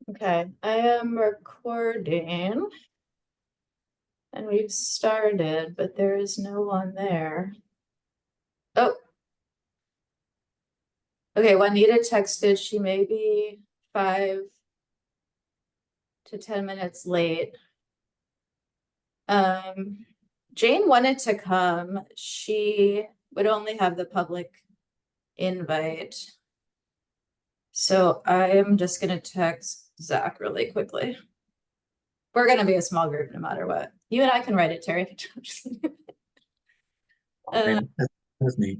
Okay, I am recording and we've started, but there is no one there. Oh, okay. Juanita texted she may be 5 to 10 minutes late. Jane wanted to come. She would only have the public invite. So I am just going to text Zach really quickly. We're going to be a small group no matter what. You and I can write it, Terry. Okay, that's neat.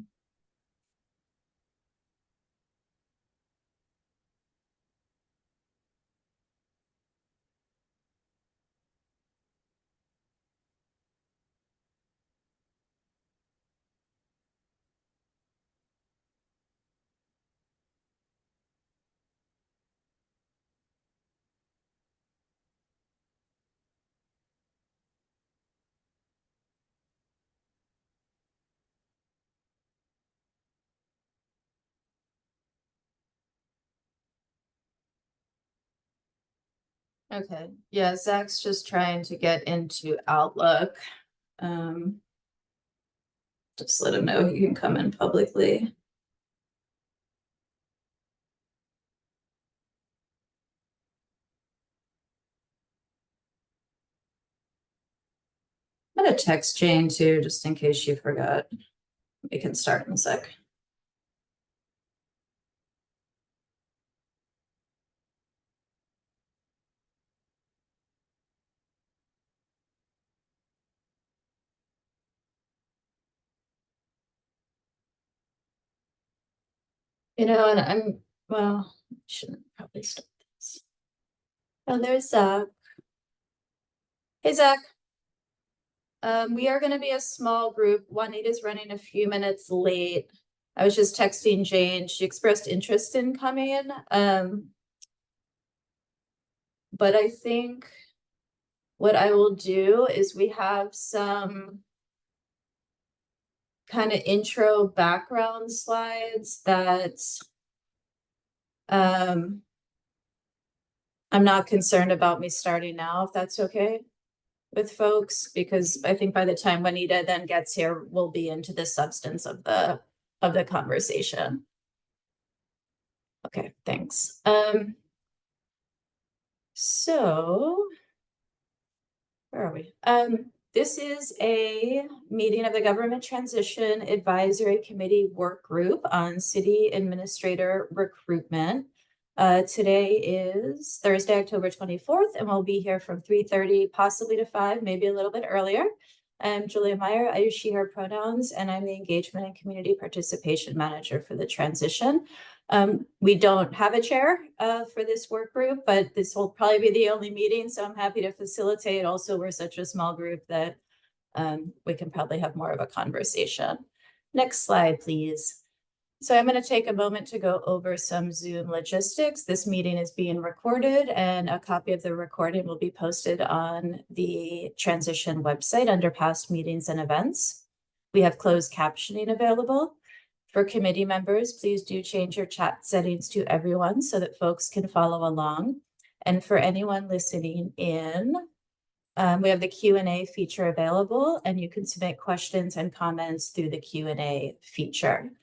Okay, yeah, Zach's just trying to get into Outlook. Just let him know he can come in publicly. I'm gonna text Jane too, just in case she forgot. We can start in a sec. And well, I shouldn't probably start this. Oh, there's Zach. Hey, Zach. We are gonna be a small group. Juanita's running a few minutes late. I was just texting Jane. She expressed interest in coming. But I think what I will do is we have some kind of intro background slides that I'm not concerned about me starting now, if that's okay with folks, because I think by the time Juanita then gets here, we'll be into the substance of the conversation. Okay, thanks. So where are we? This is a meeting of the Government Transition Advisory Committee Work Group on City Administrator Recruitment. Today is Thursday, October 24th, and we'll be here from 3:30, possibly to 5, maybe a little bit earlier. I'm Julia Meyer. I use she, her pronouns, and I'm the Engagement and Community Participation Manager for the transition. We don't have a chair for this work group, but this will probably be the only meeting, so I'm happy to facilitate. Also, we're such a small group that we can probably have more of a conversation. Next slide, please. So I'm going to take a moment to go over some Zoom logistics. This meeting is being recorded, and a copy of the recording will be posted on the transition website under past meetings and events. We have closed captioning available. For committee members, please do change your chat settings to everyone so that folks can follow along. And for anyone listening in, we have the Q&A feature available, and you can submit questions and comments through the Q&A feature.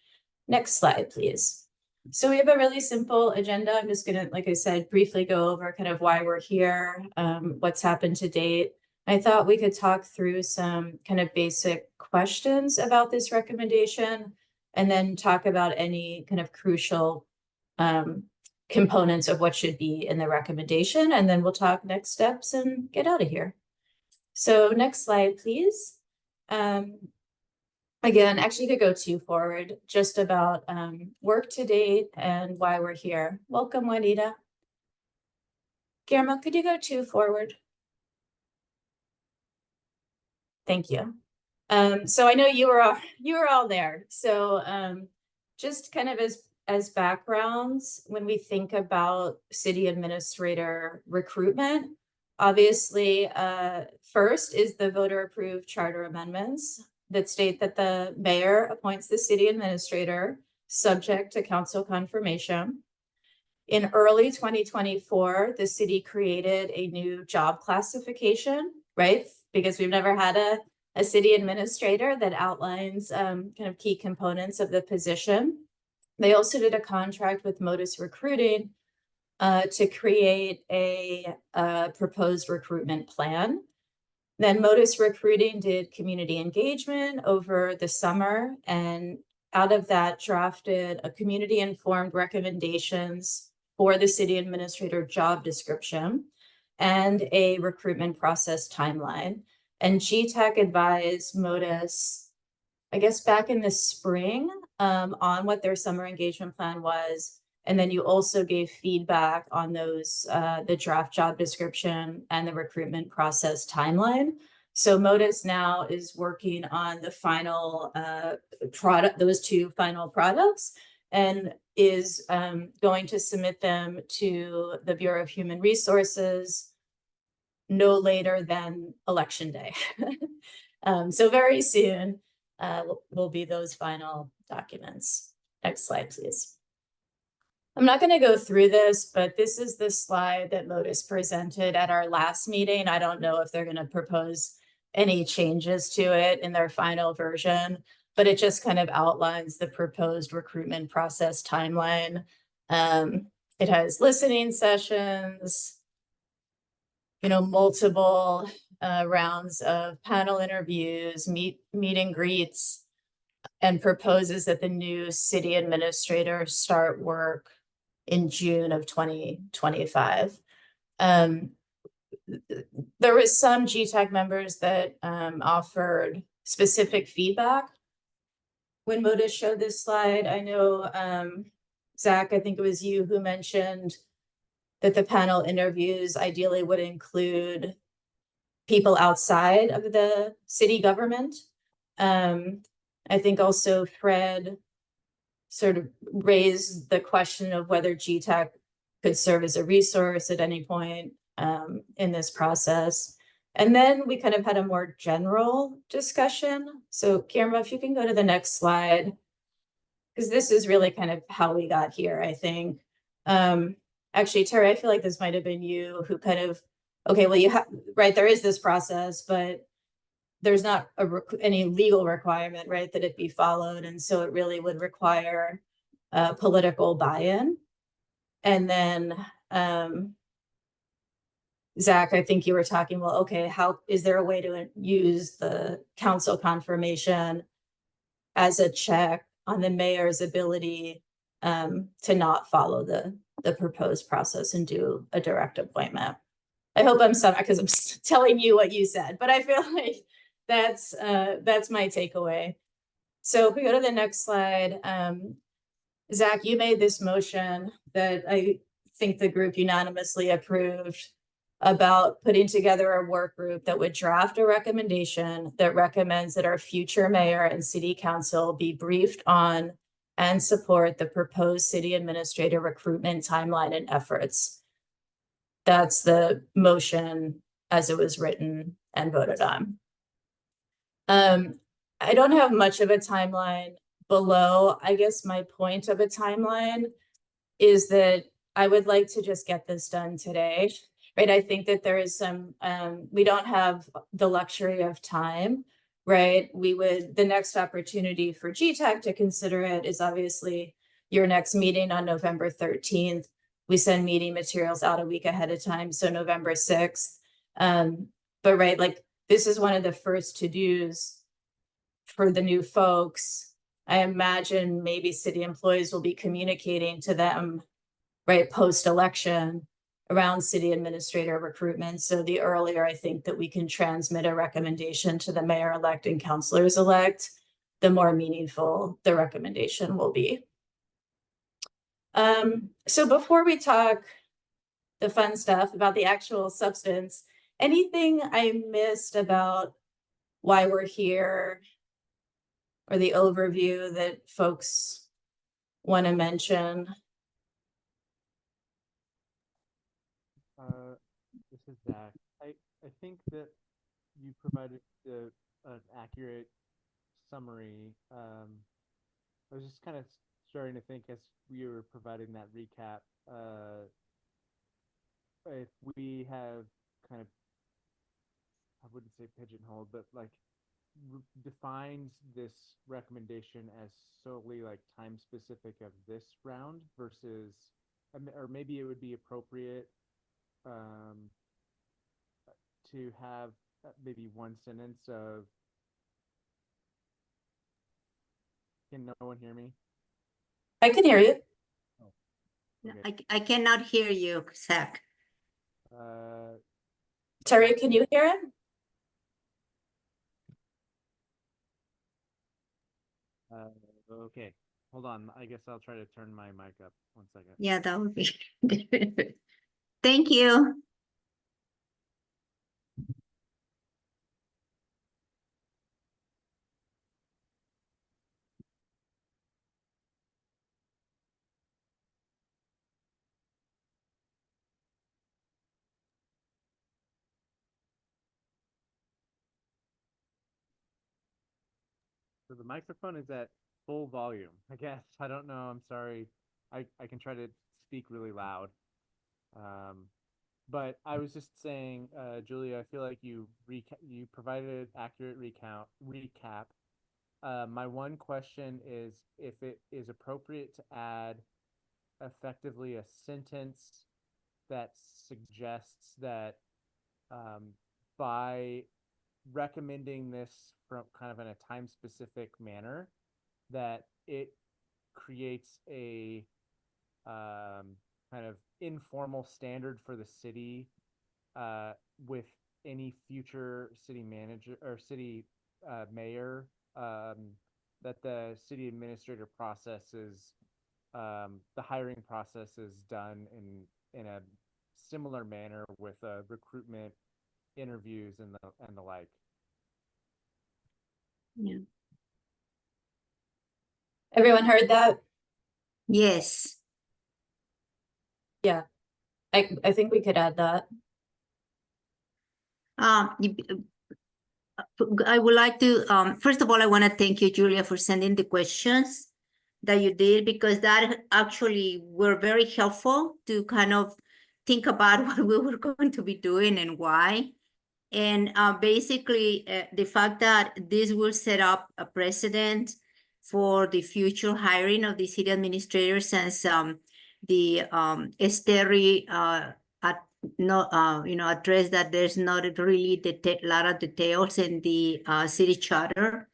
Next slide, please. So we have a really simple agenda. I'm just gonna, like I said, briefly go over kind of why we're here, what's happened to date. I thought we could talk through some kind of basic questions about this recommendation, and then talk about any kind of crucial components of what should be in the recommendation, and then we'll talk next steps and get out of here. So next slide, please. Again, actually you could go 2 forward, just about work to date and why we're here. Welcome, Juanita. Guillermo, could you go 2 forward? Thank you. So I know you were all there. So just kind of as backgrounds, when we think about city administrator recruitment, obviously first is the voter approved charter amendments that state that the mayor appoints the city administrator subject to council confirmation. In early 2024, the city created a new job classification, right? Because we've never had a city administrator that outlines kind of key components of the position. They also did a contract with Modus Recruiting to create a proposed recruitment plan. Then Modus Recruiting did community engagement over the summer, and out of that drafted a community-informed recommendations for the city administrator job description and a recruitment process timeline. And GTAC advised Modus, I guess, back in the spring on what their summer engagement plan was. And then you also gave feedback on those, the draft job description and the recruitment process timeline. So Modus now is working on the final product, those two final products, and is going to submit them to the Bureau of Human Resources no later than Election Day. So very soon will be those final documents. Next slide, please. I'm not going to go through this, but this is the slide that Modus presented at our last meeting. I don't know if they're going to propose any changes to it in their final version, but it just kind of outlines the proposed recruitment process timeline. It has listening sessions, multiple rounds of panel interviews, meet and greets, and proposes that the new city administrator start work in June of 2025. There was some GTAC members that offered specific feedback when Modus showed this slide. I know, Zach, I think it was you who mentioned that the panel interviews ideally would include people outside of the city government. I think also Fred sort of raised the question of whether GTAC could serve as a resource at any point in this process. And then we kind of had a more general discussion. So Kirma, if you can go to the next slide, because this is really kind of how we got here, I think. Actually, Terry, I feel like this might have been you who kind of, okay, well, you have, right, there is this process, but there's not any legal requirement, right, that it be followed. And so it really would require political buy-in. And then, Zach, I think you were talking, well, okay, how is there a way to use the council confirmation as a check on the mayor's ability to not follow the proposed process and do a direct appointment? I hope I'm sorry because I'm telling you what you said, but I feel like that's my takeaway. So if we go to the next slide, Zach, you made this motion that I think the group unanimously approved about putting together a work group that would draft a recommendation that recommends that our future mayor and city council be briefed on and support the proposed city administrator recruitment timeline and efforts. That's the motion as it was written and voted on. I don't have much of a timeline below. I guess my point of a timeline is that I would like to just get this done today, right? I think that there is some, we don't have the luxury of time, right? The next opportunity for GTAC to consider it is obviously your next meeting on November 13th. We send meeting materials out a week ahead of time, so November 6th. But right, like this is one of the first to-dos for the new folks. I imagine maybe city employees will be communicating to them, right, post-election around city administrator recruitment. So the earlier I think that we can transmit a recommendation to the mayor-elect and councilors-elect, the more meaningful the recommendation will be. So before we talk the fun stuff about the actual substance, anything I missed about why we're here or the overview that folks want to mention? This is Zach. I think that you provided an accurate summary. I was just kind of starting to think as we were providing that recap if we have kind of, I wouldn't say pigeonholed, but like defined this recommendation as solely like time specific of this round versus, or maybe it would be appropriate to have maybe one sentence of, can no one hear me? I can hear you. Okay. I cannot hear you, Zach. Terry, can you hear him? Okay, hold on. I guess I'll try to turn my mic up. 1 second. Yeah, that would be good. Thank you. So the microphone is at full volume, I guess. I don't know. I'm sorry. I can try to speak really loud. But I was just saying, Julia, I feel like you provided an accurate recap. My one question is if it is appropriate to add effectively a sentence that suggests that by recommending this from kind of in a time specific manner, that it creates a kind of informal standard for the city with any future city manager or city mayor, that the city administrator processes, the hiring process is done in a similar manner with recruitment interviews and the like. Yeah. Everyone heard that? Yes. Yeah. I think we could add that. I would like to, first of all, I want to thank you, Julia, for sending the questions that you did, because that actually were very helpful to kind of think about what we were going to be doing and why. And basically, the fact that this will set up a precedent for the future hiring of the city administrators, since the Esteri address that there's not really a lot of details in the city charter.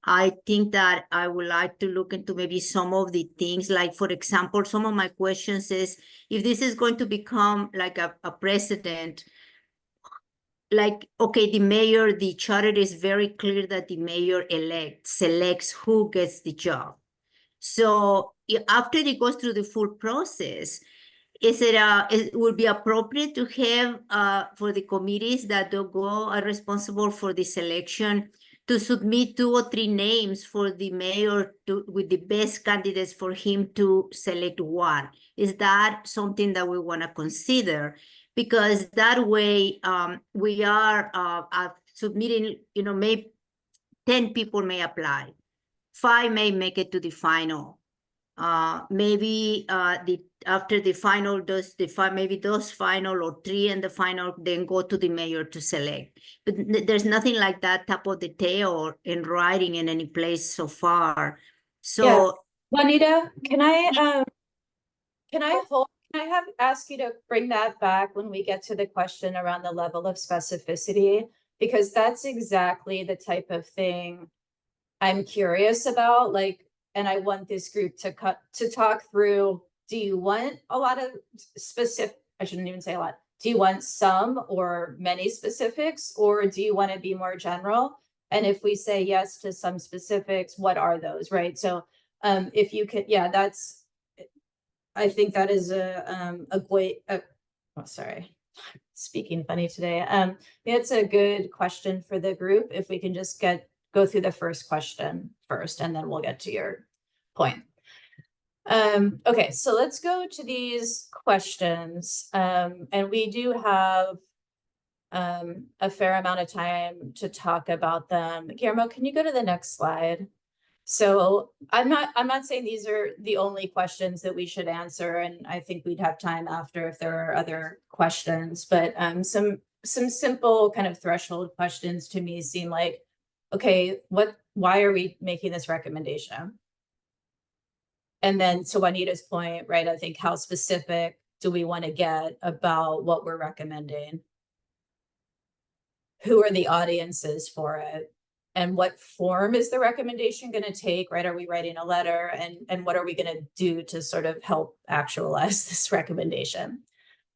I think that I would like to look into maybe some of the things, like, for example, some of my questions is, if this is going to become like a precedent, like, okay, the charter is very clear that the mayor selects who gets the job. So after it goes through the full process, it would be appropriate to have for the committees that are responsible for the selection to submit 2 or 3 names for the mayor with the best candidates for him to select one. Is that something that we want to consider? Because that way we are submitting, maybe 10 people may apply, 5 may make it to the final. Maybe after the final, maybe those final or 3 in the final, then go to the mayor to select. But there's nothing like that type of detail in writing in any place so far. So, Yeah. Juanita, can I ask you to bring that back when we get to the question around the level of specificity, because that's exactly the type of thing I'm curious about, like, and I want this group to talk through. Do you want a lot of specific, I shouldn't even say a lot. Do you want some or many specifics, or do you want to be more general? And if we say yes to some specifics, what are those, right? So if you could, yeah, I think that is sorry, speaking funny today. It's a good question for the group. If we can just go through the first question first, and then we'll get to your point. Okay, so let's go to these questions. And we do have a fair amount of time to talk about them. Guillermo, can you go to the next slide? So I'm not saying these are the only questions that we should answer, and I think we'd have time after if there are other questions, but some simple kind of threshold questions to me seem like, okay, why are we making this recommendation? And then to Juanita's point, right, I think how specific do we want to get about what we're recommending? Who are the audiences for it? And what form is the recommendation going to take, right? Are we writing a letter? And what are we going to do to sort of help actualize this recommendation?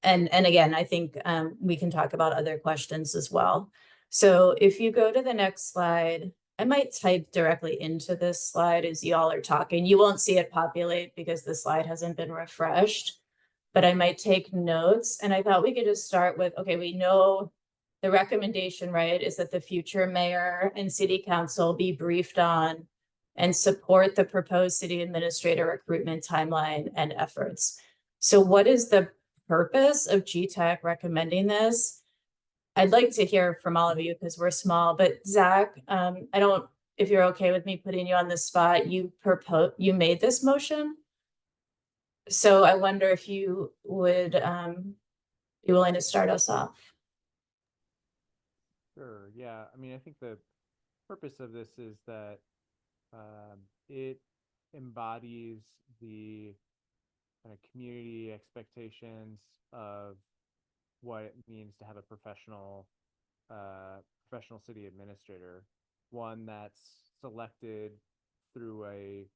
And again, I think we can talk about other questions as well. So if you go to the next slide, I might type directly into this slide as y'all are talking. You won't see it populate because the slide hasn't been refreshed, but I might take notes. And I thought we could just start with, okay, we know the recommendation, right, is that the future mayor and city council be briefed on and support the proposed city administrator recruitment timeline and efforts. So what is the purpose of GTAC recommending this? I'd like to hear from all of you because we're small, but Zach, if you're okay with me putting you on the spot, you made this motion. So I wonder if you would be willing to start us off. Sure. Yeah. I mean, I think the purpose of this is that it embodies the kind of community expectations of what it means to have a professional city administrator, one that's selected through a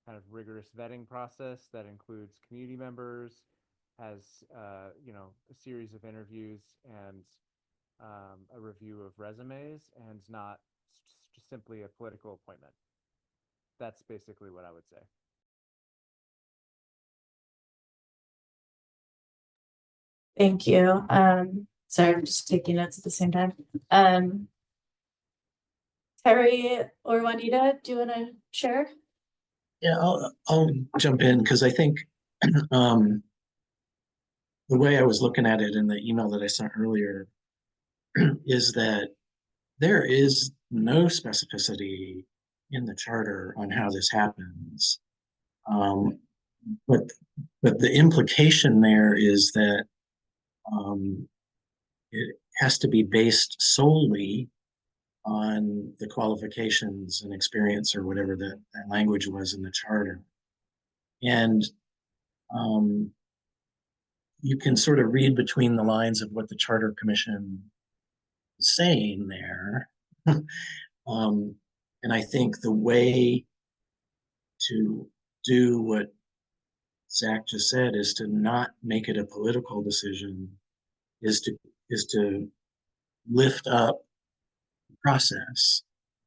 kind of rigorous vetting process that includes community members, has a series of interviews and a review of resumes, and not just simply a political appointment. That's basically what I would say. Thank you. Sorry, I'm just taking notes at the same time. Terry or Juanita, do you want to share? Yeah, I'll jump in because I think the way I was looking at it in the email that I sent earlier is that there is no specificity in the charter on how this happens. But the implication there is that it has to be based solely on the qualifications and experience or whatever that language was in the charter. And you can sort of read between the lines of what the Charter Commission is saying there. And I think the way to do what Zach just said is to not make it a political decision, is to lift up the process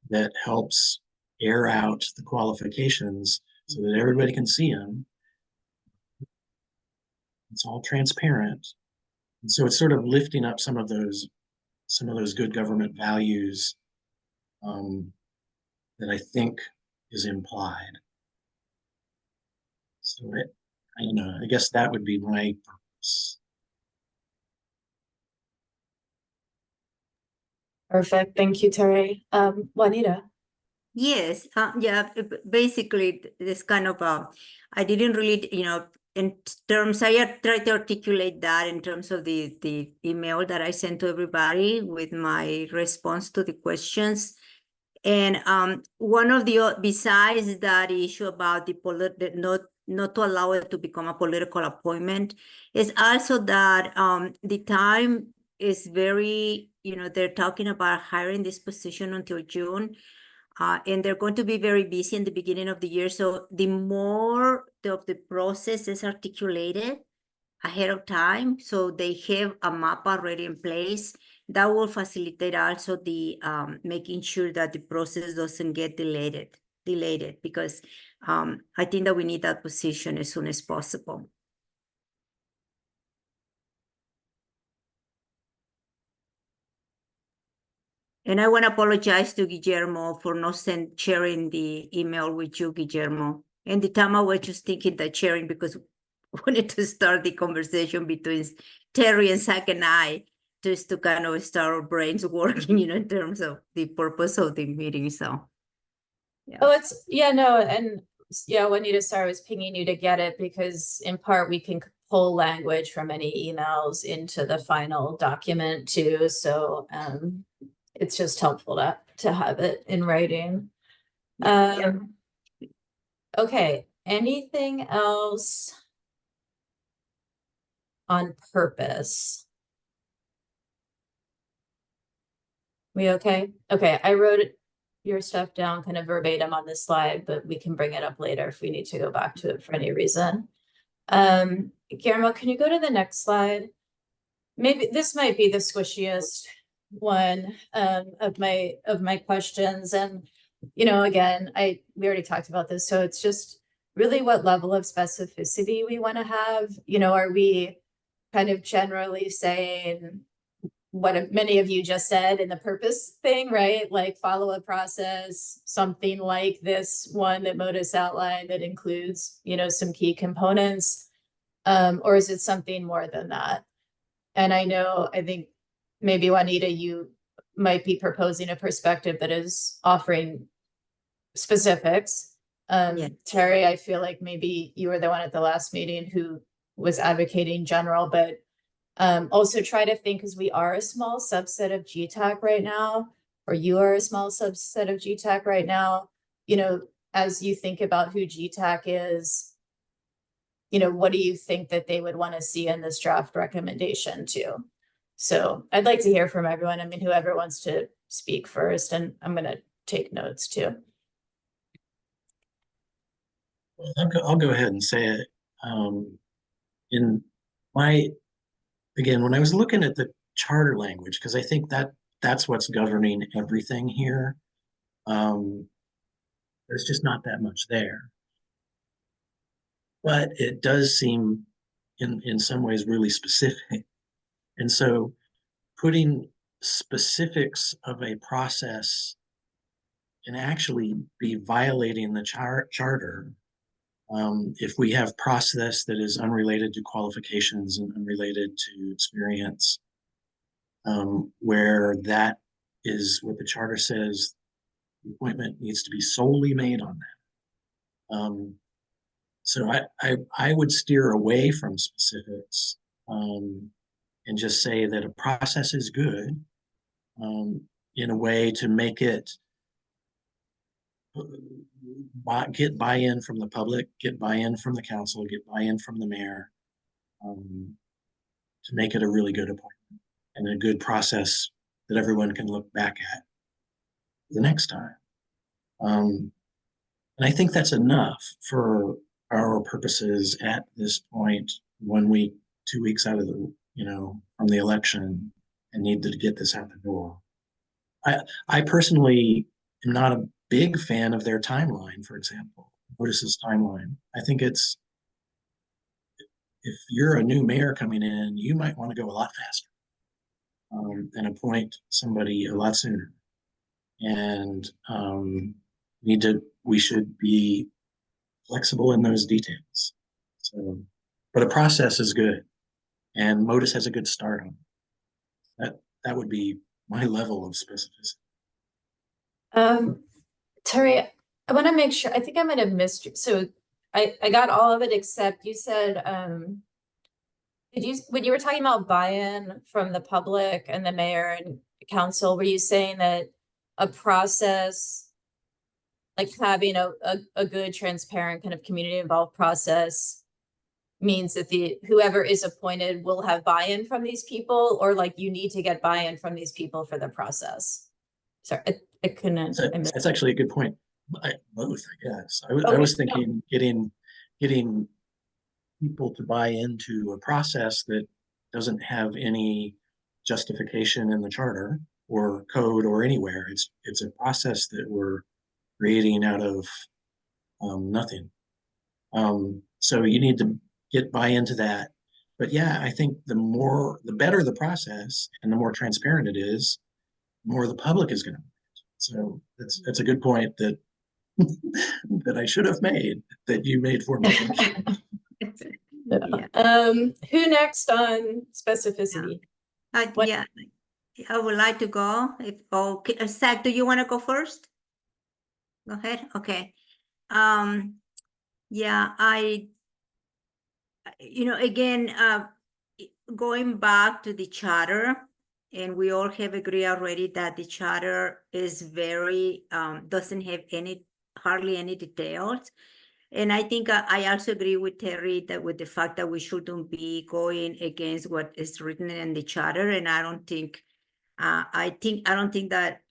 that helps air out the qualifications so that everybody can see them. It's all transparent. And so it's sort of lifting up some of those good government values that I think is implied. So I guess that would be my purpose. Perfect. Thank you, Terry. Juanita. Yes, yeah, basically this kind of, I didn't really, in terms, I tried to articulate that in terms of the email that I sent to everybody with my response to the questions. And one of the, besides that issue about the not to allow it to become a political appointment, is also that the time is very, they're talking about hiring this position until June. And they're going to be very busy in the beginning of the year. So the more of the process is articulated ahead of time, so they have a map already in place, that will facilitate also the making sure that the process doesn't get delayed, because I think that we need that position as soon as possible. And I want to apologize to Guillermo for not sharing the email with you, Guillermo. And the time I was just thinking that sharing because I wanted to start the conversation between Terry and Zach and I, just to kind of start our brains working, in terms of the purpose of the meeting. So Oh, it's, yeah, no, and yeah, Juanita, sorry, I was pinging you to get it because in part we can pull language from any emails into the final document too, so it's just helpful to have it in writing. Yeah. Okay, anything else on purpose? We okay? Okay, I wrote your stuff down kind of verbatim on this slide, but we can bring it up later if we need to go back to it for any reason. Guillermo, can you go to the next slide? Maybe this might be the squishiest one of my questions. And again, we already talked about this, so it's just really what level of specificity we want to have. Are we kind of generally saying what many of you just said in the purpose thing, right? Like follow a process, something like this one that Modus outlined that includes, some key components, or is it something more than that? And I think maybe Juanita, you might be proposing a perspective that is offering specifics. Yeah. Terry, I feel like maybe you were the one at the last meeting who was advocating general, but also try to think, because we are a small subset of GTAC right now, or you are a small subset of GTAC right now, as you think about who GTAC is, what do you think that they would want to see in this draft recommendation too? So I'd like to hear from everyone. I mean, whoever wants to speak first, and I'm going to take notes too. Well, I'll go ahead and say it. Again, when I was looking at the charter language, because I think that's what's governing everything here, there's just not that much there. But it does seem in some ways really specific. And so putting specifics of a process can actually be violating the charter if we have process that is unrelated to qualifications and unrelated to experience, where that is what the charter says, the appointment needs to be solely made on that. So I would steer away from specifics and just say that a process is good in a way to make it get buy-in from the public, get buy-in from the council, get buy-in from the mayor, to make it a really good appointment and a good process that everyone can look back at the next time. And I think that's enough for our purposes at this point, 1 week, 2 weeks out of the, from the election, and need to get this out the door. I personally am not a big fan of their timeline, for example, Modus's timeline. I think if you're a new mayor coming in, you might want to go a lot faster and appoint somebody a lot sooner. And we should be flexible in those details. So, but a process is good, and Modus has a good start on it. That would be my level of specificity. Terry, I want to make sure, I think I might have missed you. So I got all of it except you said, when you were talking about buy-in from the public and the mayor and council, were you saying that a process, like having a good, transparent kind of community involved process means that whoever is appointed will have buy-in from these people, or like you need to get buy-in from these people for the process? Sorry, I couldn't. That's actually a good point. Both, I guess. I was thinking getting people to buy into a process that doesn't have any justification in the charter or code or anywhere. It's a process that we're creating out of nothing. So you need to get buy into that. But yeah, I think the better the process and the more transparent it is, the more the public is going to. So that's a good point that I should have made, that you made for me. Yeah. Who next on specificity? Yeah, I would like to go. Zach, do you want to go first? Go ahead. Okay. Yeah, again, going back to the charter, and we all have agreed already that the charter is very, doesn't have hardly any details. And I think I also agree with Terry that with the fact that we shouldn't be going against what is written in the charter. And I don't think that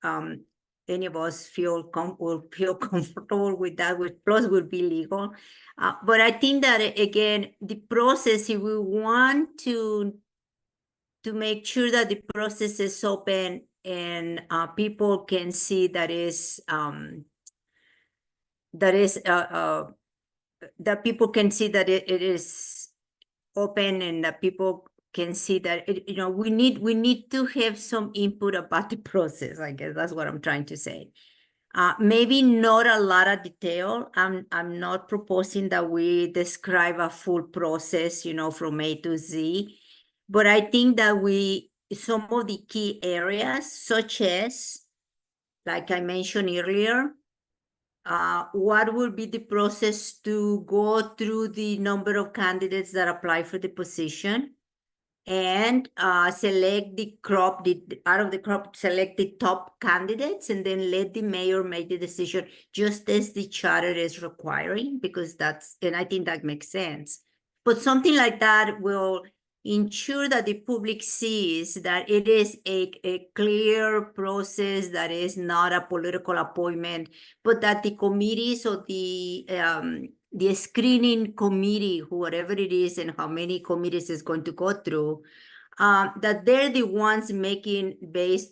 any of us will feel comfortable with that. Plus, will be legal. But I think that again, the process, if we want to make sure that the process is open and people can see that people can see that it is open and that people can see that we need to have some input about the process. I guess that's what I'm trying to say. Maybe not a lot of detail. I'm not proposing that we describe a full process, from A to Z, but I think that some of the key areas, such as, like I mentioned earlier, what will be the process to go through the number of candidates that apply for the position and select out of the crop, select the top candidates, and then let the mayor make the decision just as the charter is requiring, and I think that makes sense. But something like that will ensure that the public sees that it is a clear process, that is not a political appointment, but that the committees or the screening committee, whatever it is, and how many committees is going to go through, that they're the ones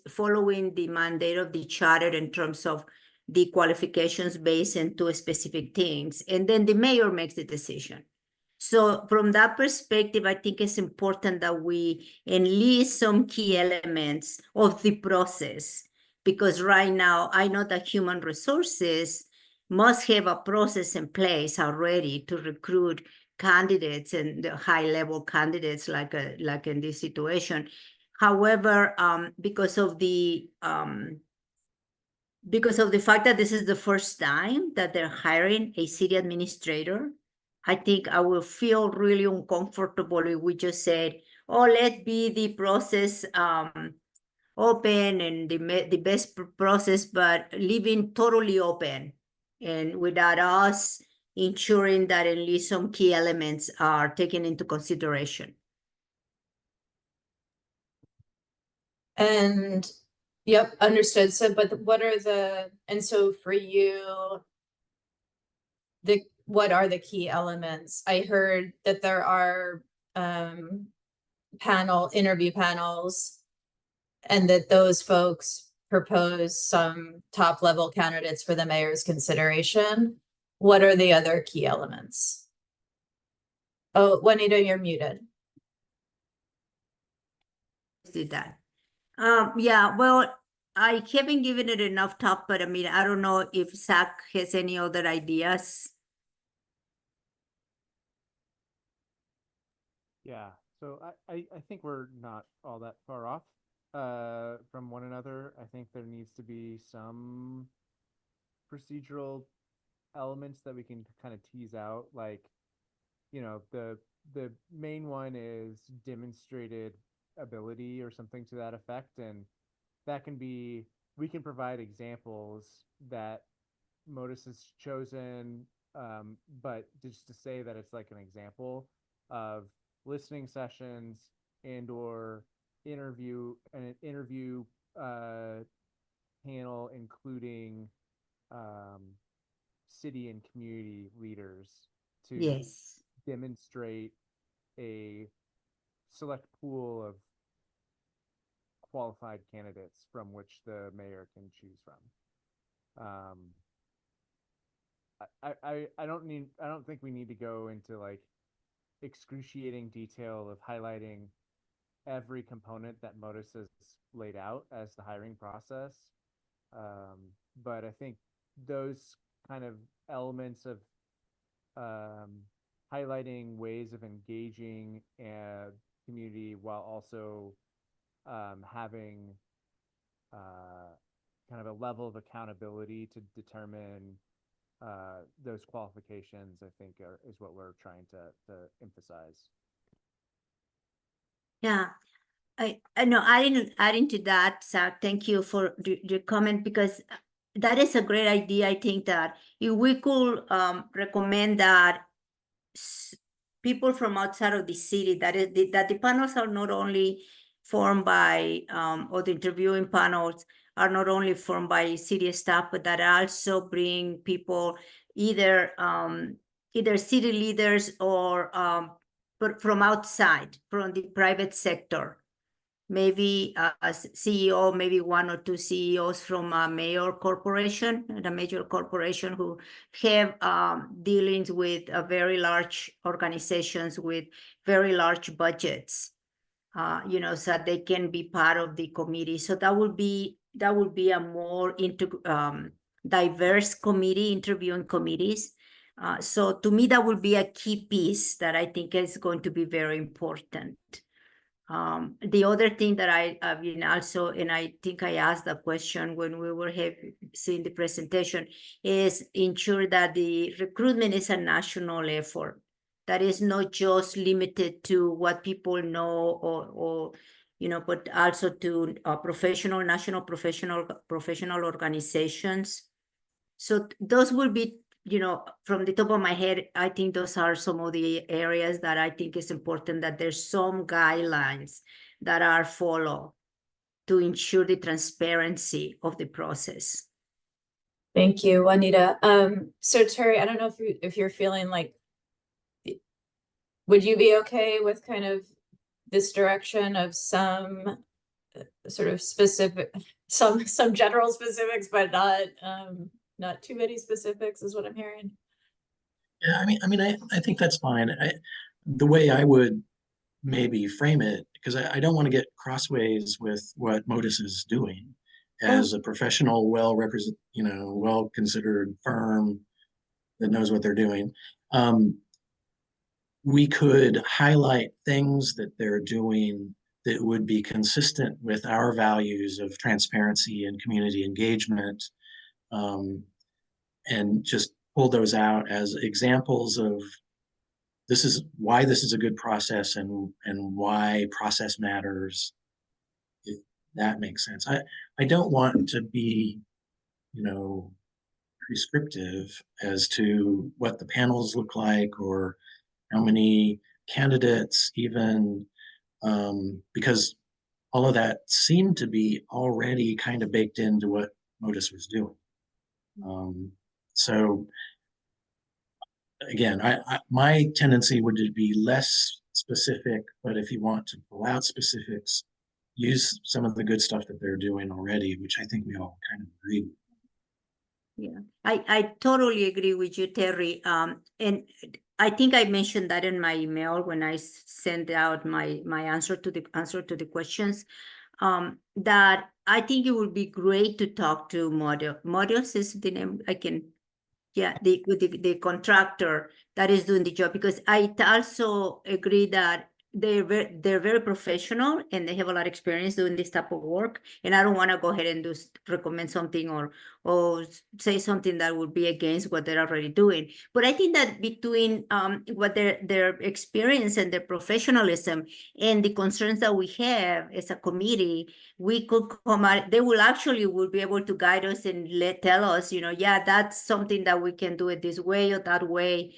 following the mandate of the charter in terms of the qualifications based into specific things. And then the mayor makes the decision. So from that perspective, I think it's important that we enlist some key elements of the process, because right now I know that human resources must have a process in place already to recruit candidates and the high-level candidates like in this situation. However, because of the fact that this is the first time that they're hiring a city administrator, I think I will feel really uncomfortable if we just said, oh, let be the process open and the best process, but leaving totally open and without us ensuring that at least some key elements are taken into consideration. And yep, understood. So, but so for you, what are the key elements? I heard that there are interview panels, and that those folks propose some top level candidates for the mayor's consideration. What are the other key elements? Oh, Juanita, you're muted. Do that. Yeah, well, I haven't given it enough thought, but I mean, I don't know if Zach has any other ideas. Yeah, so I think we're not all that far off from one another. I think there needs to be some procedural elements that we can kind of tease out, like, the main one is demonstrated ability or something to that effect, and that can be, we can provide examples that Modus has chosen, but just to say that it's like an example of listening sessions and or an interview panel including city and community leaders to Yes. demonstrate a select pool of qualified candidates from which the mayor can choose from. I don't think we need to go into like excruciating detail of highlighting every component that Modus has laid out as the hiring process. But I think those kind of elements of highlighting ways of engaging a community while also having kind of a level of accountability to determine those qualifications, I think is what we're trying to emphasize. Yeah, I know I didn't add into that, Zach. Thank you for the comment, because that is a great idea. I think that if we could recommend that people from outside of the city, that the panels are not only formed by or the interviewing panels are not only formed by city staff, but that also bring people either either city leaders or but from outside, from the private sector. Maybe a CEO, maybe one or two CEOs from a major corporation who have dealings with very large organizations with very large budgets, so that they can be part of the committee. So that would be a more diverse committee, interviewing committees. So to me, that would be a key piece that I think is going to be very important. The other thing that I also, and I think I asked the question when we were seeing the presentation, is ensure that the recruitment is a national effort. That is not just limited to what people know or but also to national professional organizations. So those will be, from the top of my head, I think those are some of the areas that I think is important, that there's some guidelines that are followed to ensure the transparency of the process. Thank you, Juanita. So Terry, I don't know if you're feeling like, would you be okay with kind of this direction of some sort of specific, some general specifics, but not too many specifics is what I'm hearing? Yeah, I think that's fine. The way I would maybe frame it, because I don't want to get crossways with what Modus is doing as a professional, well-considered firm that knows what they're doing. We could highlight things that they're doing that would be consistent with our values of transparency and community engagement, and just pull those out as examples of this is why this is a good process and why process matters, if that makes sense. I don't want to be, prescriptive as to what the panels look like or how many candidates even, because all of that seemed to be already kind of baked into what Modus was doing. So again, my tendency would be less specific, but if you want to pull out specifics, use some of the good stuff that they're doing already, which I think we all kind of agree with. Yeah, I totally agree with you, Terry. And I think I mentioned that in my email when I sent out my answer to the questions. That I think it would be great to talk to Modius is the name. The contractor that is doing the job, because I also agree that they're very professional and they have a lot of experience doing this type of work. And I don't want to go ahead and recommend something or say something that would be against what they're already doing. But I think that between what their experience and their professionalism and the concerns that we have as a committee, we could come out, they will be able to guide us and tell us, yeah, that's something that we can do it this way or that way.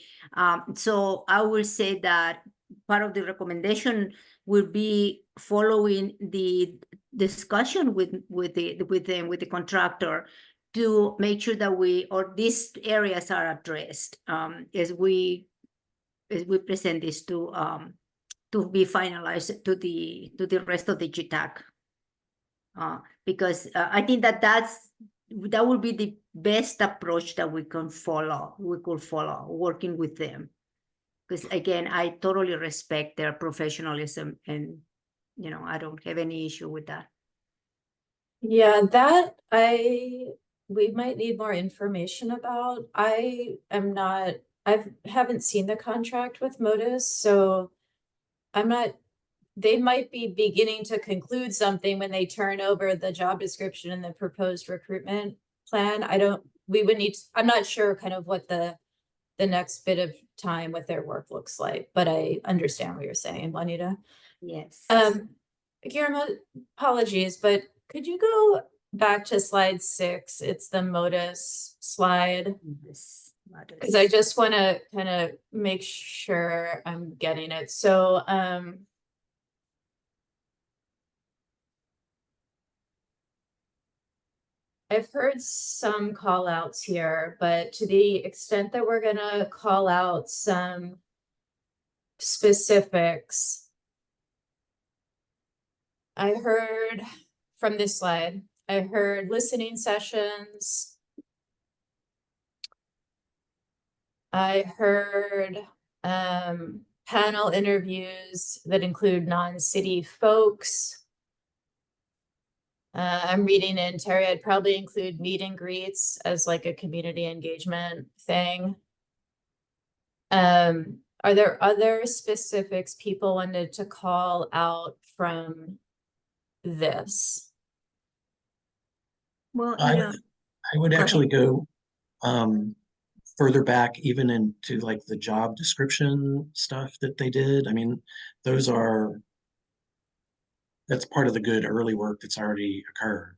So I will say that part of the recommendation will be following the discussion with the contractor to make sure that these areas are addressed as we present this to be finalized to the rest of the GTAC. Because I think that would be the best approach that we could follow working with them. Because again, I totally respect their professionalism and, I don't have any issue with that. Yeah, we might need more information about. I haven't seen the contract with Modus, so I'm not they might be beginning to conclude something when they turn over the job description and the proposed recruitment plan. I'm not sure kind of what the next bit of time with their work looks like, but I understand what you're saying, Juanita. Yes. Guillermo, apologies, but could you go back to slide 6? It's the modus slide. Yes, Because I just want to kind of make sure I'm getting it. So, I've heard some call outs here, but to the extent that we're going to call out some specifics, I heard from this slide, I heard listening sessions. I heard panel interviews that include non-city folks. I'm reading in Terry, I'd probably include meet and greets as like a community engagement thing. Are there other specifics people wanted to call out from this? Well, I would Go actually go further back even into like the job description stuff that they did. I mean, that's part of the good early work that's already occurred.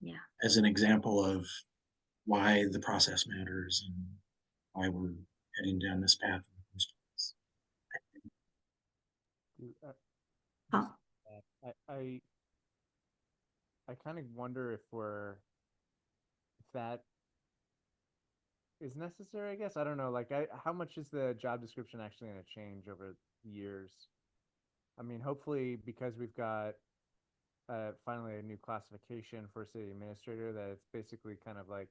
Yeah. As an example of why the process matters and why we're heading down this path. Huh. I kind of wonder if that is necessary, I guess. I don't know. Like, how much is the job description actually going to change over years? I mean, hopefully, because we've got finally a new classification for city administrator, that it's basically kind of like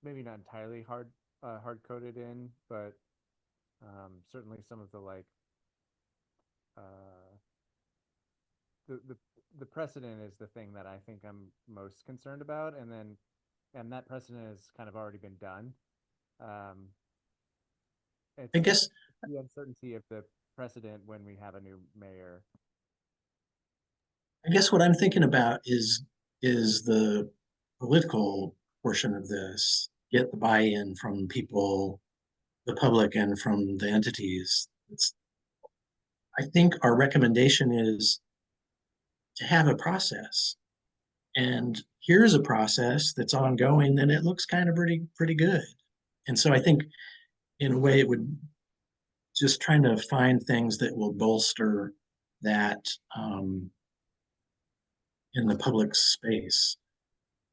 maybe not entirely hard coded in, but certainly some of the like the precedent is the thing that I think I'm most concerned about, and that precedent has kind of already been done. I guess the uncertainty of the precedent when we have a new mayor. I guess what I'm thinking about is the political portion of this. Get the buy-in from people, the public, and from the entities. I think our recommendation is to have a process. And here's a process that's ongoing, and it looks kind of pretty good. And so I think in a way it would just trying to find things that will bolster that in the public space.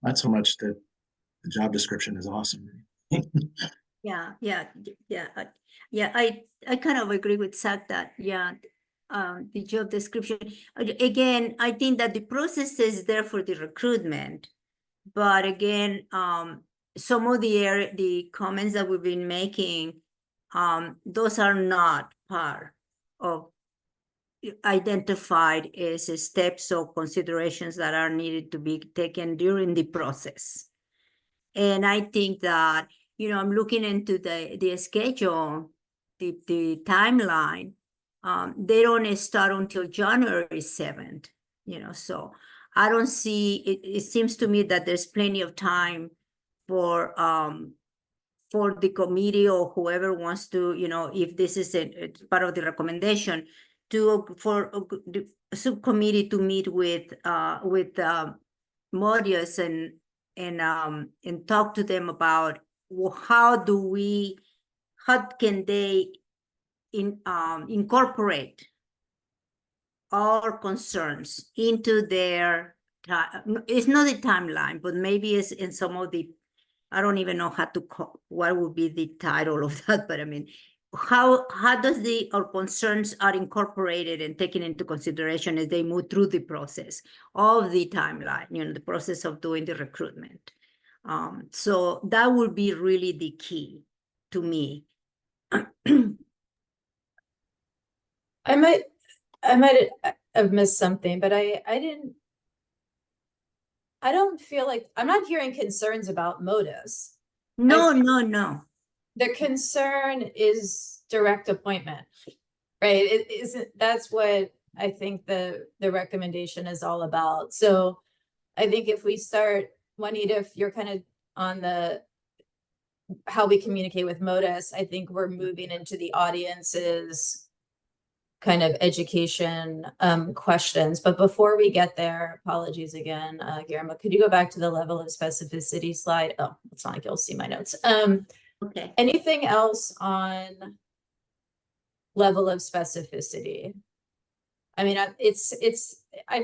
Not so much that the job description is awesome. Yeah. I kind of agree with Zach that, the job description. Again, I think that the process is there for the recruitment, but again, some of the comments that we've been making, those are not part of identified as steps or considerations that are needed to be taken during the process. And I think that, I'm looking into the schedule, the timeline. They don't start until January 7th, so I don't see, it seems to me that there's plenty of time for the committee or whoever wants to, if this is it's part of the recommendation, for the subcommittee to meet with Modius and talk to them about how can they incorporate our concerns into their, it's not a timeline, but maybe it's in some of the, I don't even know how to call, what would be the title of that, but I mean, how does our concerns are incorporated and taken into consideration as they move through the process of the timeline, the process of doing the recruitment. So that would be really the key to me. I might have missed something, but I don't feel like, I'm not hearing concerns about modus. No. The concern is direct appointment. right? It isn't, that's what I think the recommendation is all about. So I think if we start, Juanita, if you're kind of on the how we communicate with Modus, I think we're moving into the audience's kind of education questions. But before we get there, apologies again, Guillermo, could you go back to the level of specificity slide? Oh, it's not like you'll see my notes. Okay. Anything else on level of specificity? I mean, I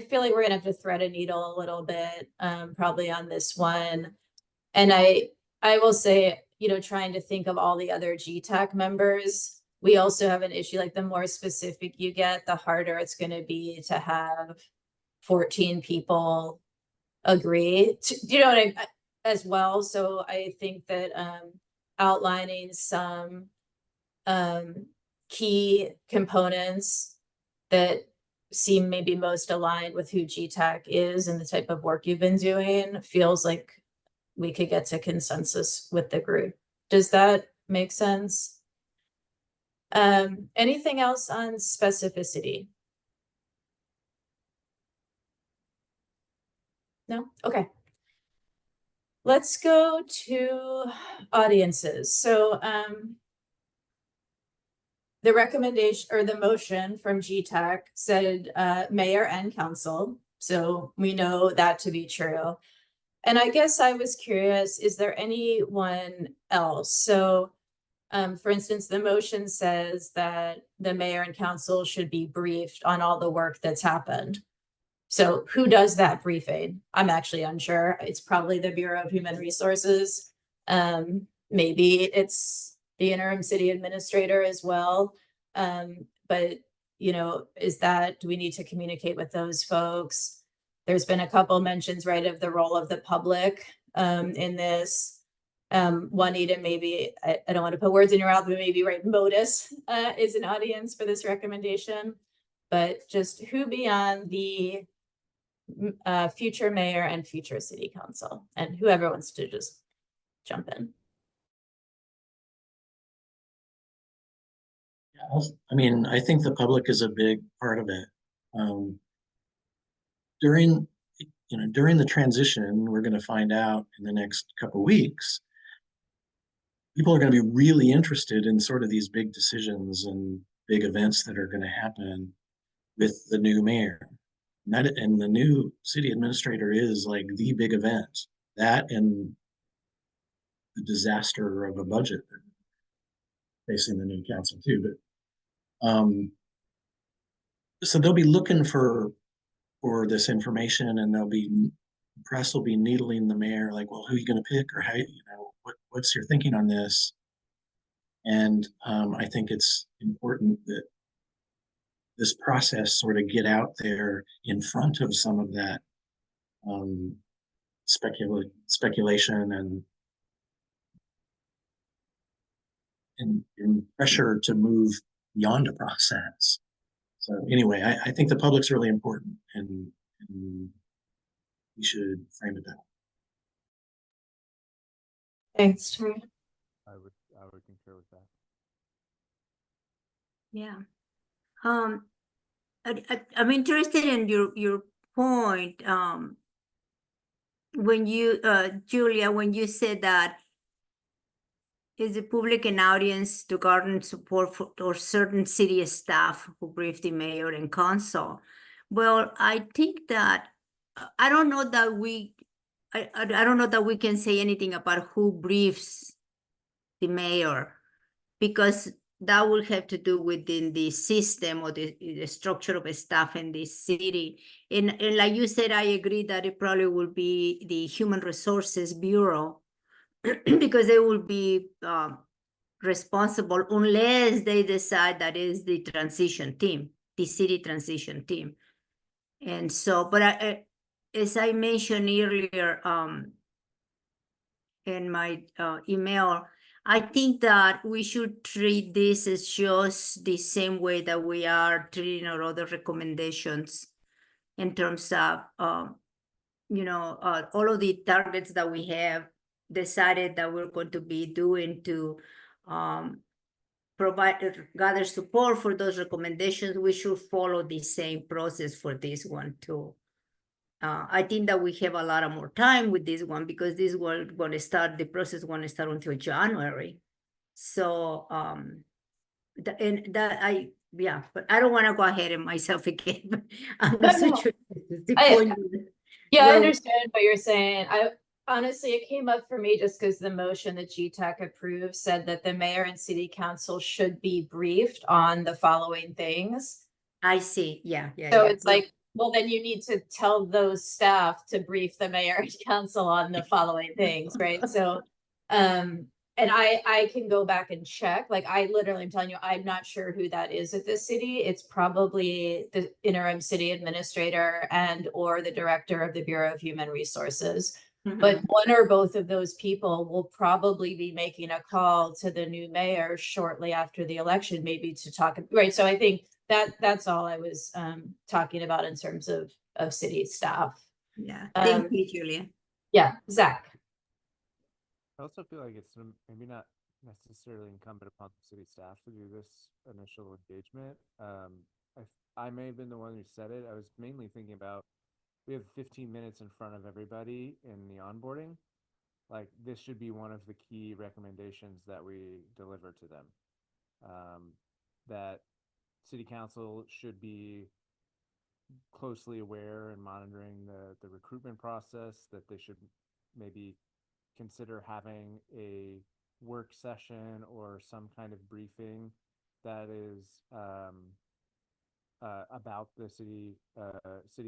feel like we're gonna have to thread a needle a little bit, probably on this one. And I will say, trying to think of all the other GTAC members, we also have an issue, like the more specific you get, the harder it's gonna be to have 14 people agree to, as well. So I think that outlining some key components that seem maybe most aligned with who GTAC is and the type of work you've been doing feels like we could get to consensus with the group. Does that make sense? Anything else on specificity? No? Okay. Let's go to audiences. So the recommendation or the motion from GTAC said mayor and council. So we know that to be true. And I guess I was curious, is there anyone else? So for instance, the motion says that the mayor and council should be briefed on all the work that's happened. So who does that briefing? I'm actually unsure. It's probably the Bureau of Human Resources. Maybe it's the interim city administrator as well. But do we need to communicate with those folks? There's been a couple mentions, right, of the role of the public in this. Juanita, maybe, I don't want to put words in your mouth, but maybe, right, Modus is an audience for this recommendation. But just who beyond the future mayor and future city council, and whoever wants to just jump in. I mean, I think the public is a big part of it. During the transition, we're going to find out in the next couple of weeks, people are going to be really interested in sort of these big decisions and big events that are going to happen with the new mayor. And the new city administrator is like the big event. That and the disaster of a budget facing the new council too. But so they'll be looking for this information, and press will be needling the mayor, like, well, who are you going to pick, or how, what's your thinking on this? And I think it's important that this process sort of get out there in front of some of that speculation and pressure to move beyond a process. So anyway, I think the public's really important, and we should frame it that way. Thanks, Troy. I would concur with that. Yeah. I'm interested in your point. When you, Julia, when you said that is the public an audience to garner support for certain city staff who brief the mayor and council. Well, I think that I don't know that I don't know that we can say anything about who briefs the mayor, because that will have to do within the system or the structure of staff in this city. And like you said, I agree that it probably will be the Human Resources Bureau because they will be responsible unless they decide that is the transition team, the city transition team. And so, but as I mentioned earlier in my email, I think that we should treat this as just the same way that we are treating our other recommendations in terms of, all of the targets that we have decided that we're going to be doing to gather support for those recommendations, we should follow the same process for this one too. I think that we have a lot of more time with this one because this will going to start, the process going to start until January. So, but I don't want to go ahead of myself again. I'm not so sure Yeah, I understand what you're saying. Honestly, it came up for me just because the motion that GTAC approved said that the mayor and city council should be briefed on the following things. I see. Yeah. So it's like, well, then you need to tell those staff to brief the mayor and council on the following things, right? So, and I can go back and check. Like, I literally am telling you, I'm not sure who that is at the city. It's probably the interim city administrator and or the director of the Bureau of Human Resources. But one or both of those people will probably be making a call to the new mayor shortly after the election, maybe to talk, right? So I think that's all I was talking about in terms of city staff. Yeah, thank you, Julia. Yeah, Zach. I also feel like it's maybe not necessarily incumbent upon city staff to do this initial engagement. I may have been the one who said it. I was mainly thinking about, we have 15 minutes in front of everybody in the onboarding. Like, this should be one of the key recommendations that we deliver to them. That city council should be closely aware and monitoring the recruitment process, that they should maybe consider having a work session or some kind of briefing that is about the city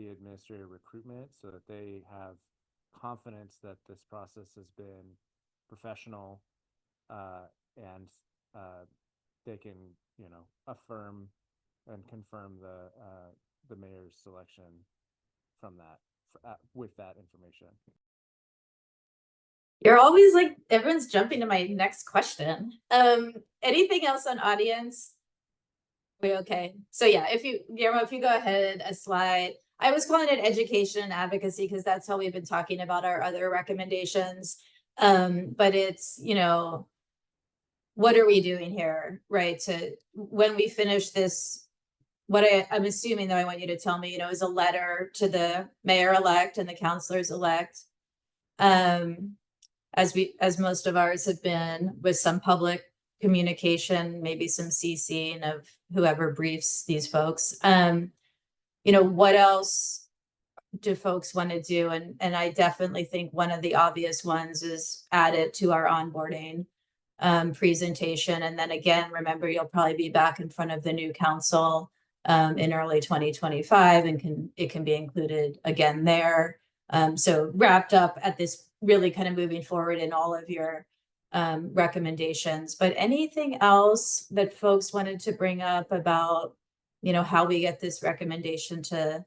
administrator recruitment, so that they have confidence that this process has been professional, and they can, affirm and confirm the mayor's selection from that, with that information. You're always like, everyone's jumping to my next question. Anything else on audience? We okay? So yeah, Guillermo, if you go ahead a slide. I was calling it education and advocacy because that's how we've been talking about our other recommendations. But it's, what are we doing here, right? When we finish this, what I'm assuming that I want you to tell me, is a letter to the mayor-elect and the councilors-elect. As most of ours have been, with some public communication, maybe some CCing of whoever briefs these folks. What else do folks want to do? And I definitely think one of the obvious ones is add it to our onboarding presentation. And then again, remember, you'll probably be back in front of the new council in early 2025, and it can be included again there. So wrapped up at this, really kind of moving forward in all of your recommendations. But anything else that folks wanted to bring up about, how we get this recommendation to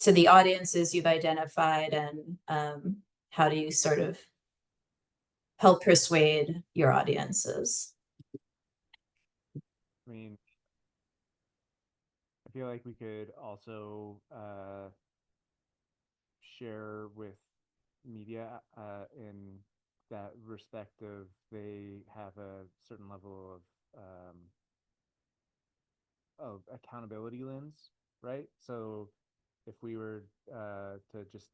the audiences you've identified, and how do you sort of help persuade your audiences? I mean, I feel like we could also share with media in that respect of, they have a certain level of accountability lens, right? So if we were to just,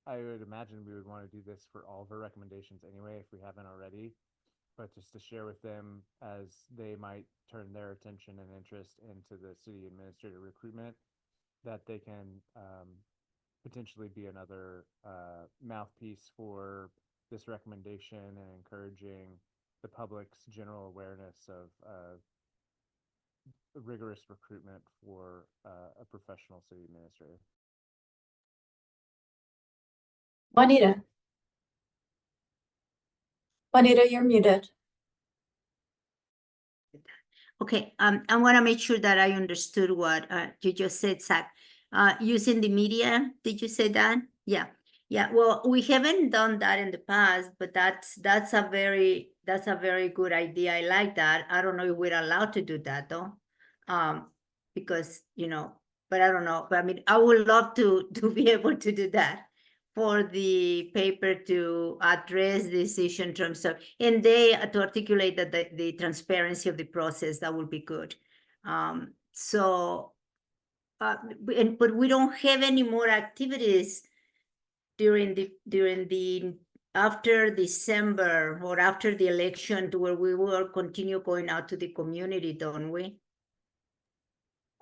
I would imagine we would want to do this for all of our recommendations anyway, if we haven't already, but just to share with them as they might turn their attention and interest into the city administrator recruitment, that they can potentially be another mouthpiece for this recommendation, and encouraging the public's general awareness of rigorous recruitment for a professional city administrator. Juanita, you're muted. Okay, I want to make sure that I understood what you just said, Zach. Using the media, did you say that? Yeah. Well, we haven't done that in the past, but that's a very good idea. I like that. I don't know if we're allowed to do that though, because but I don't know. But I mean, I would love to be able to do that for the paper to address this issue in terms of, and they to articulate that the transparency of the process, that would be good. But we don't have any more activities during the after December or after the election, to where we will continue going out to the community, don't we?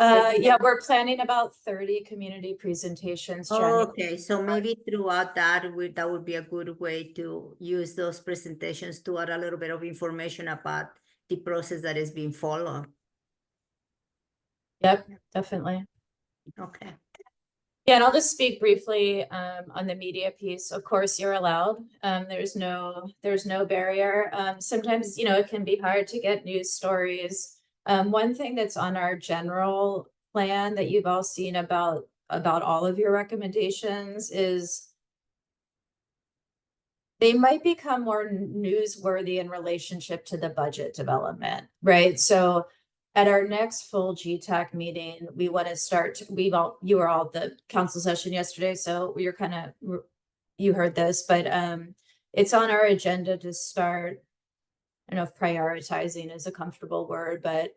Yeah, we're planning about 30 community presentations. January. Okay, so maybe throughout that would be a good way to use those presentations to add a little bit of information about the process that is being followed. Yep, definitely. Okay. Yeah, and I'll just speak briefly on the media piece. Of course, you're allowed. There's no barrier. Sometimes, it can be hard to get news stories. One thing that's on our general plan that you've all seen about all of your recommendations is they might become more newsworthy in relationship to the budget development, right? So at our next full GTAC meeting, we want to start, you were all at the council session yesterday, so you heard this, but it's on our agenda to start, I don't know if prioritizing is a comfortable word, but,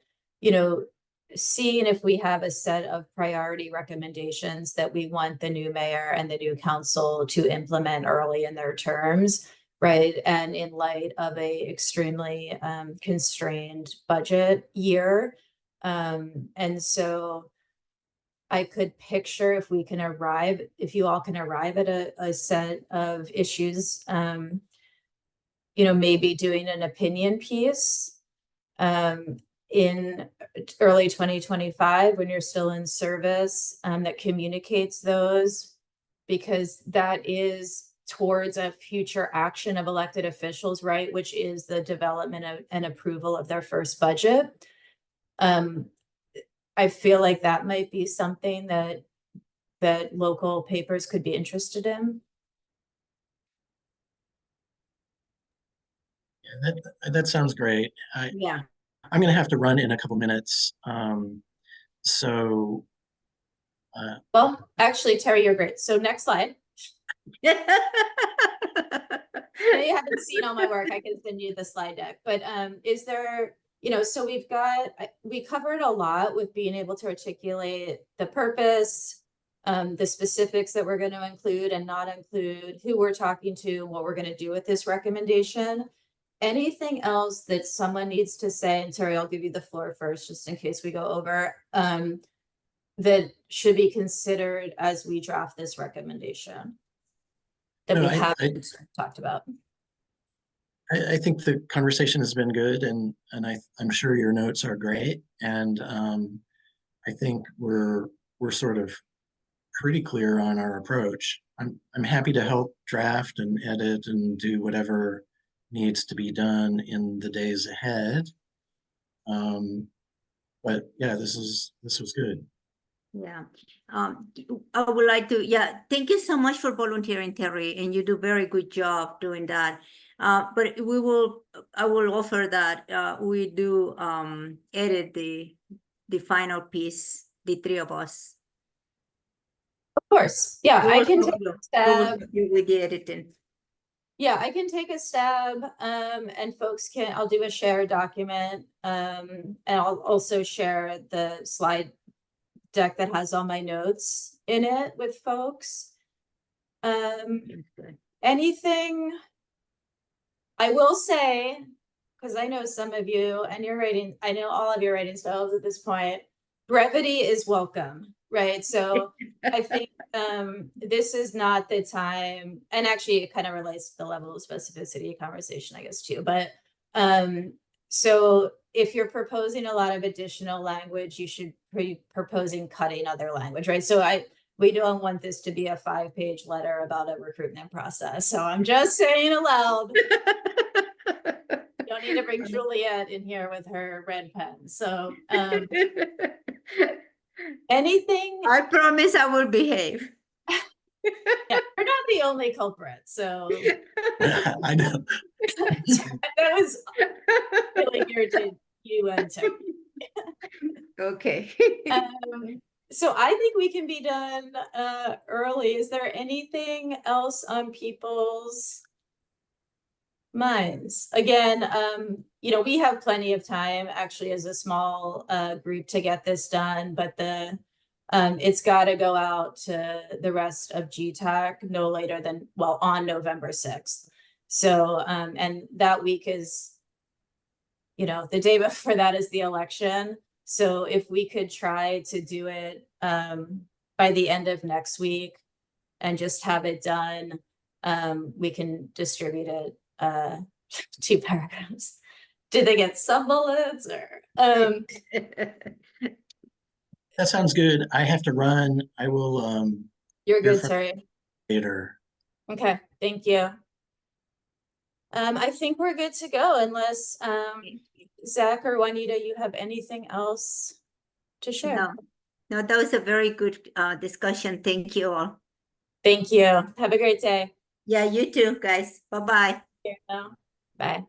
seeing if we have a set of priority recommendations that we want the new mayor and the new council to implement early in their terms, right? And in light of a extremely constrained budget year. And so I could picture if you all can arrive at a set of issues, maybe doing an opinion piece in early 2025 when you're still in service, that communicates those, because that is towards a future action of elected officials, right? Which is the development of and approval of their first budget. I feel like that might be something that local papers could be interested in. Yeah, that sounds great. Yeah. I'm going to have to run in a couple minutes. Well, actually, Terry, you're great. So next slide. I know you haven't seen all my work. I can send you the slide deck, but is there, so we covered a lot with being able to articulate the purpose, the specifics that we're going to include and not include, who we're talking to, what we're going to do with this recommendation. Anything else that someone needs to say, and Terry, I'll give you the floor first, just in case we go over, that should be considered as we draft this recommendation that we haven't talked about? I think the conversation has been good, and I'm sure your notes are great, and I think we're sort of pretty clear on our approach. I'm happy to help draft and edit and do whatever needs to be done in the days ahead. But yeah, this was good. Yeah. I would like to, thank you so much for volunteering, Terry, and you do a very good job doing that. But I will offer that we do edit the final piece, the three of us. Of course. Yeah, I can take a stab. With the editing. Yeah, I can take a stab, and I'll do a share document, and I'll also share the slide deck that has all my notes in it with folks. Anything I will say, because I know some of you and I know all of your writing styles at this point, brevity is welcome, right? So I think this is not the time, and actually it kind of relates to the level of specificity conversation, I guess, too. But so if you're proposing a lot of additional language, you should be proposing cutting other language, right? So we don't want this to be a 5-page letter about a recruitment process. So I'm just saying aloud. Don't need to bring Juliet in here with her red pen. So anything. I promise I will behave. Yeah, you're not the only culprit. So I know. that was really irritating you and Terry. Okay. So I think we can be done early. Is there anything else on people's minds? Again, you know, we have plenty of time actually as a small group to get this done, but it's got to go out to the rest of GTAC no later than, well, on November 6th. So, and that week is, you know, the day before that is the election. So if we could try to do it by the end of next week and just have it done, we can distribute it 2 paragraphs. Did they get some bullets or That sounds good. I have to run. I will you're hear good, from sorry. you later. Okay, thank you. I think we're good to go unless Zach or Juanita, you have anything else to share? No, that was a very good discussion. Thank you all. Thank you. Have a great day. Yeah, you too, guys. Bye-bye. Bye.